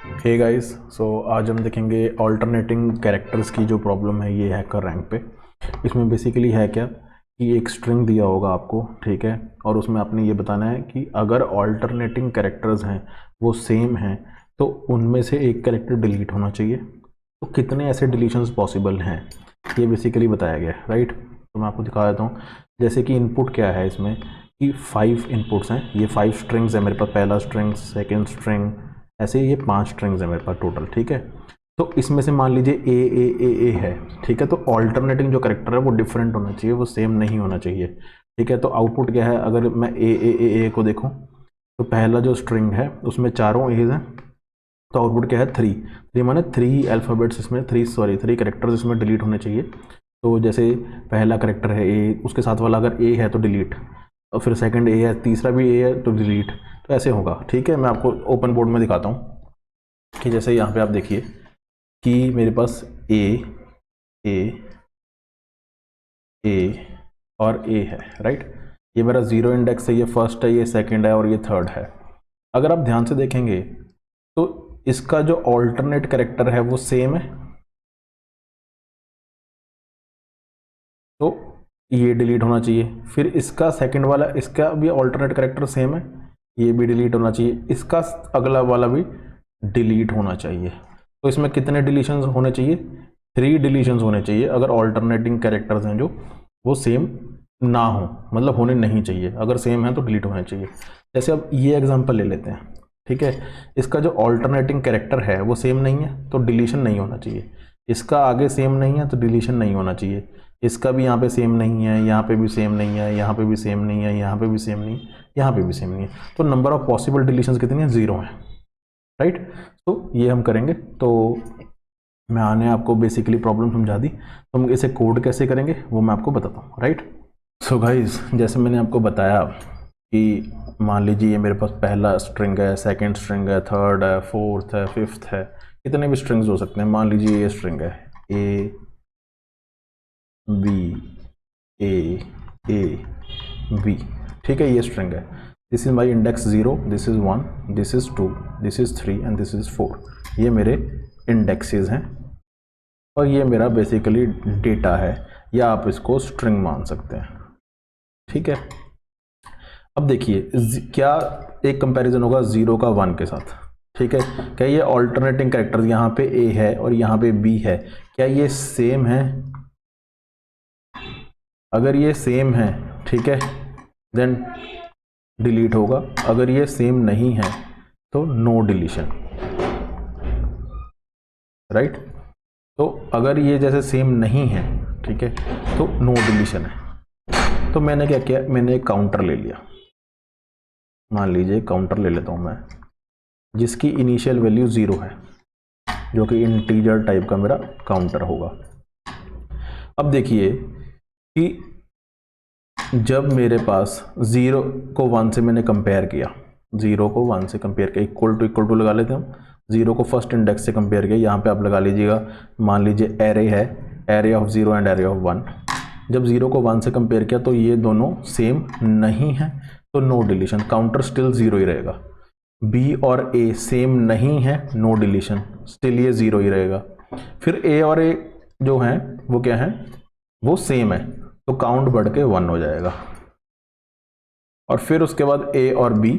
Hey guys, सो आज हम देखेंगे ऑल्टरनेटिंग कैरेक्टर्स की जो प्रॉब्लम है ये हैकर रैंक पे। इसमें बेसिकली है क्या कि एक स्ट्रिंग दिया होगा आपको, ठीक है, और उसमें आपने ये बताना है कि अगर ऑल्टरनेटिंग कैरेक्टर्स हैं वो सेम हैं तो उनमें से एक कैरेक्टर डिलीट होना चाहिए। तो कितने ऐसे डिलीशंस पॉसिबल हैं ये बेसिकली बताया गया है, राइट। तो मैं आपको दिखा देता हूँ। जैसे कि इनपुट क्या है इसमें कि 5 इनपुट्स हैं, ये 5 स्ट्रिंग्स है मेरे पास, पहला स्ट्रिंग, सेकेंड स्ट्रिंग, ऐसे ये 5 स्ट्रिंग्स है मेरे पास टोटल, ठीक है। तो इसमें से मान लीजिए ए है, ठीक है। तो ऑल्टरनेटिंग जो करेक्टर है वो डिफरेंट होना चाहिए, वो सेम नहीं होना चाहिए, ठीक है। तो आउटपुट क्या है, अगर मैं ए को देखूं तो पहला जो स्ट्रिंग है उसमें चारों एज हैं, तो आउटपुट क्या है 3 माने 3 अल्फ़ाबेट्स इसमें, 3 करेक्टर्स इसमें डिलीट होने चाहिए। तो जैसे पहला करेक्टर है ए, उसके साथ वाला अगर ए है तो डिलीट, और फिर सेकंड ए है, तीसरा भी ए है तो डिलीट। तो ऐसे होगा, ठीक है। मैं आपको ओपन बोर्ड में दिखाता हूँ कि जैसे यहाँ पे आप देखिए कि मेरे पास ए ए ए और ए है, राइट। ये मेरा 0 इंडेक्स है, ये फर्स्ट है, ये सेकंड है और ये थर्ड है। अगर आप ध्यान से देखेंगे तो इसका जो ऑल्टरनेट करेक्टर है वो सेम है, तो ये डिलीट होना चाहिए। फिर इसका सेकंड वाला, इसका भी ऑल्टरनेट करेक्टर सेम है, ये भी डिलीट होना चाहिए। इसका अगला वाला भी डिलीट होना चाहिए। तो इसमें कितने डिलीशंस होने चाहिए? 3 डिलीशंस होने चाहिए अगर ऑल्टरनेटिंग कैरेक्टर्स हैं जो वो सेम ना हो, मतलब होने नहीं चाहिए। अगर सेम है तो डिलीट होने चाहिए। जैसे अब ये एग्जांपल ले लेते हैं, ठीक है। इसका जो ऑल्टरनेटिंग कैरेक्टर है वो सेम नहीं है तो डिलीशन नहीं होना चाहिए। इसका आगे सेम नहीं है तो डिलीशन नहीं होना चाहिए। इसका भी यहाँ पे सेम नहीं है, यहाँ पे भी सेम नहीं है, यहाँ पे भी सेम नहीं है, यहाँ पे भी सेम नहीं है, यहाँ पे भी सेम नहीं है। तो नंबर ऑफ पॉसिबल डिलीशंस कितनी है? 0 है, राइट। तो ये हम करेंगे। तो मैंने आपको बेसिकली प्रॉब्लम समझा दी, तो हम इसे कोड कैसे करेंगे वो मैं आपको बताता हूँ, राइट। सो गाइज, जैसे मैंने आपको बताया कि मान लीजिए ये मेरे पास पहला स्ट्रिंग है, सेकंड स्ट्रिंग है, थर्ड है, फोर्थ है, फिफ्थ है, कितने भी स्ट्रिंग्स हो सकते हैं। मान लीजिए ये स्ट्रिंग है ए बी ए बी, ठीक है, ये स्ट्रिंग है। This is my index 0, this is 1, this is 2, this is 3 and this is 4। ये मेरे इंडेक्सेस हैं और ये मेरा बेसिकली डेटा है, या आप इसको स्ट्रिंग मान सकते हैं, ठीक है। अब देखिए क्या एक कंपैरिजन होगा 0 का 1 के साथ, ठीक है। क्या ये ऑल्टरनेटिंग कैरेक्टर्स, यहाँ पे ए है और यहाँ पे बी है, क्या ये सेम है? अगर ये सेम है, ठीक है, देन डिलीट होगा। अगर ये सेम नहीं है तो नो डिलीशन, राइट। तो अगर ये जैसे सेम नहीं है, ठीक है, तो नो डिलीशन है। तो मैंने क्या किया, मैंने एक काउंटर ले लिया। मान लीजिए काउंटर ले लेता हूं मैं जिसकी इनिशियल वैल्यू 0 है, जो कि इंटीजर टाइप का मेरा काउंटर होगा। अब देखिए कि जब मेरे पास 0 को 1 से मैंने कंपेयर किया, 0 को 1 से कंपेयर किया, इक्वल टू लगा लेते हैं हम। 0 को फर्स्ट इंडेक्स से कंपेयर किया, यहाँ पे आप लगा लीजिएगा, मान लीजिए एरे है, array of 0 and array of 1। जब 0 को 1 से कंपेयर किया तो ये दोनों सेम नहीं है, तो नो डिलीशन, काउंटर स्टिल 0 ही रहेगा। बी और ए सेम नहीं है, नो डिलीशन, स्टिल ये 0 ही रहेगा। फिर ए और ए जो हैं वो क्या है, वो सेम है, तो काउंट बढ़ के 1 हो जाएगा। और फिर उसके बाद ए और बी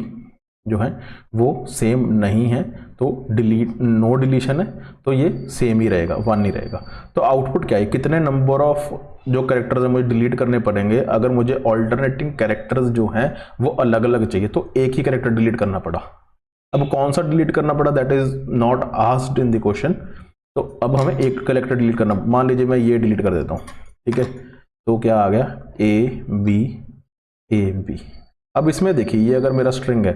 जो है वो सेम नहीं है, तो डिलीट, नो डिलीशन है, तो ये सेम ही रहेगा, 1 ही रहेगा। तो आउटपुट क्या है, कितने नंबर ऑफ जो कैरेक्टर्स है मुझे डिलीट करने पड़ेंगे अगर मुझे ऑल्टरनेटिंग कैरेक्टर्स जो हैं वो अलग अलग चाहिए। तो एक ही कैरेक्टर डिलीट करना पड़ा। अब कौन सा डिलीट करना पड़ा, that is not asked in the question. तो अब हमें एक कैरेक्टर डिलीट करना, मान लीजिए मैं ये डिलीट कर देता हूँ, ठीक है। तो क्या आ गया, ए बी। अब इसमें देखिए ये अगर मेरा स्ट्रिंग है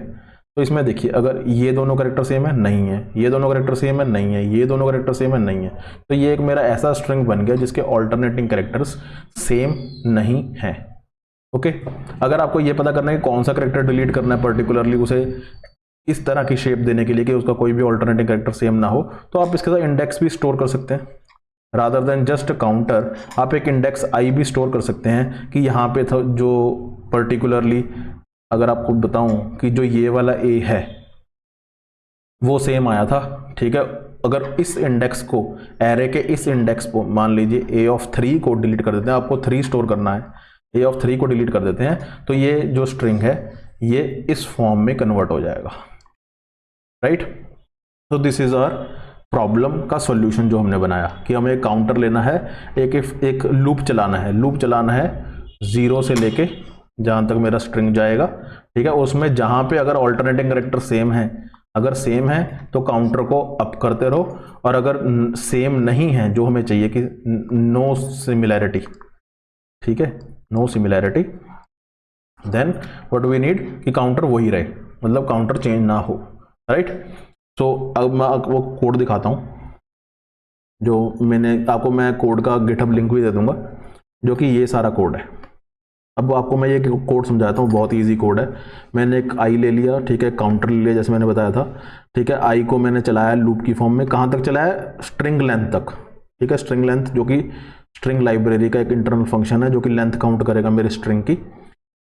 तो इसमें देखिए अगर ये दोनों कैरेक्टर सेम है, नहीं है, ये दोनों कैरेक्टर सेम है, नहीं है, ये दोनों कैरेक्टर सेम है, नहीं है, तो ये एक मेरा ऐसा स्ट्रिंग बन गया जिसके ऑल्टरनेटिंग कैरेक्टर्स सेम नहीं है। ओके। अगर आपको ये पता करना है कि कौन सा कैरेक्टर डिलीट करना है पर्टिकुलरली, उसे इस तरह की शेप देने के लिए कि उसका कोई भी ऑल्टरनेटिव कैरेक्टर सेम ना हो, तो आप इसके साथ इंडेक्स भी स्टोर कर सकते हैं। रादर देन जस्ट काउंटर, आप एक इंडेक्स आई भी स्टोर कर सकते हैं कि यहाँ पे था जो पर्टिकुलरली, अगर आपको बताऊं कि जो ये वाला ए है, वो सेम आया था, ठीक है। अगर इस इंडेक्स को, एरे के इस इंडेक्स को मान लीजिए A3 को डिलीट कर देते हैं, आपको 3 स्टोर करना है, A3 को डिलीट कर देते हैं, तो ये जो स्ट्रिंग है ये इस फॉर्म में कन्वर्ट हो जाएगा, राइट। तो दिस इज आवर प्रॉब्लम का सॉल्यूशन जो हमने बनाया कि हमें एक काउंटर लेना है, एक लूप चलाना है, लूप चलाना है 0 से लेके जहां तक मेरा स्ट्रिंग जाएगा, ठीक है। उसमें जहां पे अगर ऑल्टरनेटिंग कैरेक्टर सेम है, अगर सेम है तो काउंटर को अप करते रहो, और अगर सेम नहीं है, जो हमें चाहिए कि नो सिमिलैरिटी, ठीक है, no similarity, then what we need कि काउंटर वही रहे, मतलब काउंटर चेंज ना हो, राइट। तो अब मैं आपको कोड दिखाता हूं, जो मैंने आपको, मैं कोड का गिटहब लिंक भी दे दूंगा, जो कि ये सारा कोड है। अब आपको मैं ये कोड समझाता हूँ, बहुत इजी कोड है। मैंने एक आई ले लिया, ठीक है, काउंटर ले लिया जैसे मैंने बताया था, ठीक है। आई को मैंने चलाया लूप की फॉर्म में, कहाँ तक चलाया, स्ट्रिंग लेंथ तक, ठीक है, स्ट्रिंग लेंथ, जो कि स्ट्रिंग लाइब्रेरी का एक इंटरनल फंक्शन है जो कि लेंथ काउंट करेगा मेरे स्ट्रिंग की।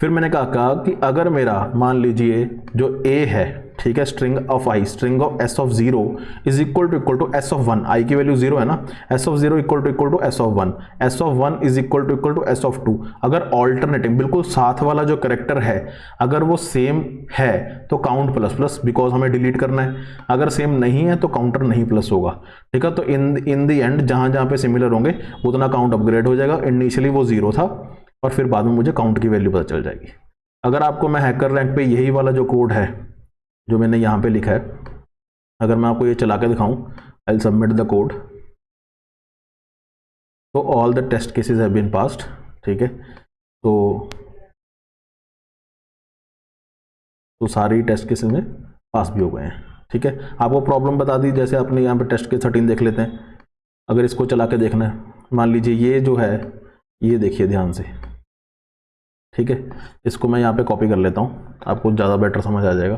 फिर मैंने कहा कि अगर मेरा मान लीजिए जो a है, ठीक है, string of i, string of s of 0 is equal to s of 1, i की वैल्यू 0 है ना, s of 0 equal to s of 1, s of 1 is equal to s of 2। अगर ऑल्टरनेटिव बिल्कुल साथ वाला जो करेक्टर है अगर वो सेम है तो काउंट प्लस प्लस, बिकॉज हमें डिलीट करना है। अगर सेम नहीं है तो काउंटर नहीं प्लस होगा, ठीक है। तो इन द एंड जहां जहां पे सिमिलर होंगे उतना काउंट अपग्रेड हो जाएगा। इनिशियली वो 0 था और फिर बाद में मुझे काउंट की वैल्यू पता चल जाएगी। अगर आपको मैं हैकर रैंक पे यही वाला जो कोड है जो मैंने यहाँ पे लिखा है, अगर मैं आपको ये चला के दिखाऊं, I will submit the code, तो all the test cases have been passed, ठीक है। तो सारी टेस्ट केसेस में पास भी हो गए हैं, ठीक है। आपको प्रॉब्लम बता दी, जैसे आपने यहाँ पे टेस्ट केस 13 देख लेते हैं। अगर इसको चला के देखना है, मान लीजिए ये जो है, ये देखिए ध्यान से, ठीक है। इसको मैं यहाँ पे कॉपी कर लेता हूँ, आपको ज़्यादा बेटर समझ आ जाएगा।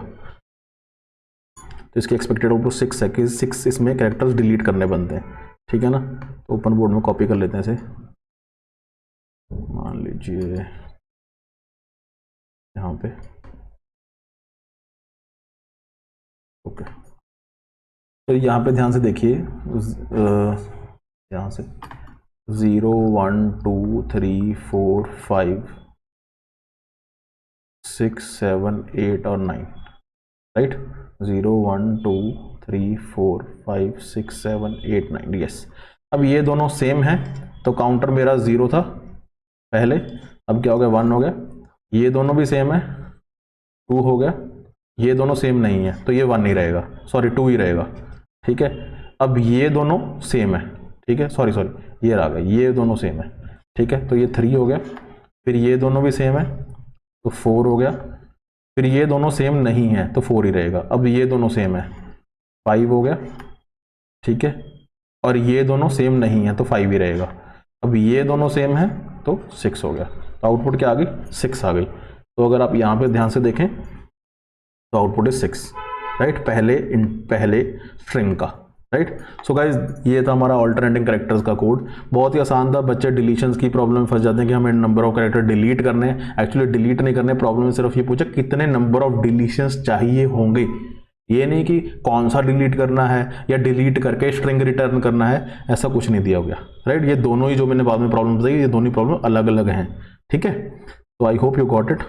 तो इसकी एक्सपेक्टेड आउटपुट 6 है कि 6 इसमें कैरेक्टर्स डिलीट करने बनते हैं, ठीक है ना। तो ओपन बोर्ड में कॉपी कर लेते हैं इसे, मान लीजिए यहाँ पे, ओके। तो यहाँ पे ध्यान से देखिए, यहाँ से 0 1 2 3 4 5 6 7 8 और 9, राइट। 0 1 2 3 4 5 6 7 8 9, यस। अब ये दोनों सेम हैं तो काउंटर मेरा 0 था पहले, अब क्या हो गया, 1 हो गया। ये दोनों भी सेम है, 2 हो गया। ये दोनों सेम नहीं है तो ये 1 ही रहेगा, सॉरी 2 ही रहेगा, ठीक है। अब ये दोनों सेम है, ठीक है, सॉरी ये रह गया, ये दोनों सेम है, ठीक है। तो ये 3 हो गया। फिर ये दोनों भी सेम है तो 4 हो गया। फिर ये दोनों सेम नहीं है तो 4 ही रहेगा। अब ये दोनों सेम है, 5 हो गया, ठीक है। और ये दोनों सेम नहीं है तो 5 ही रहेगा। अब ये दोनों सेम है तो 6 हो गया। तो आउटपुट क्या आ गई, 6 आ गई। तो अगर आप यहाँ पे ध्यान से देखें तो आउटपुट इज 6, राइट, पहले स्ट्रिंग का, राइट। सो गाइज ये था हमारा ऑल्टरनेटिंग कैरेक्टर्स का कोड, बहुत ही आसान था। बच्चे डिलीशंस की प्रॉब्लम में फंस जाते हैं कि हमें नंबर ऑफ कैरेक्टर डिलीट करने हैं, एक्चुअली डिलीट नहीं करने, प्रॉब्लम में सिर्फ ये पूछा कितने नंबर ऑफ डिलीशंस चाहिए होंगे, ये नहीं कि कौन सा डिलीट करना है या डिलीट करके स्ट्रिंग रिटर्न करना है, ऐसा कुछ नहीं दिया गया, राइट। ये दोनों ही जो मैंने बाद में प्रॉब्लम बताई, ये दोनों प्रॉब्लम अलग अलग हैं, ठीक है। तो I hope you got it.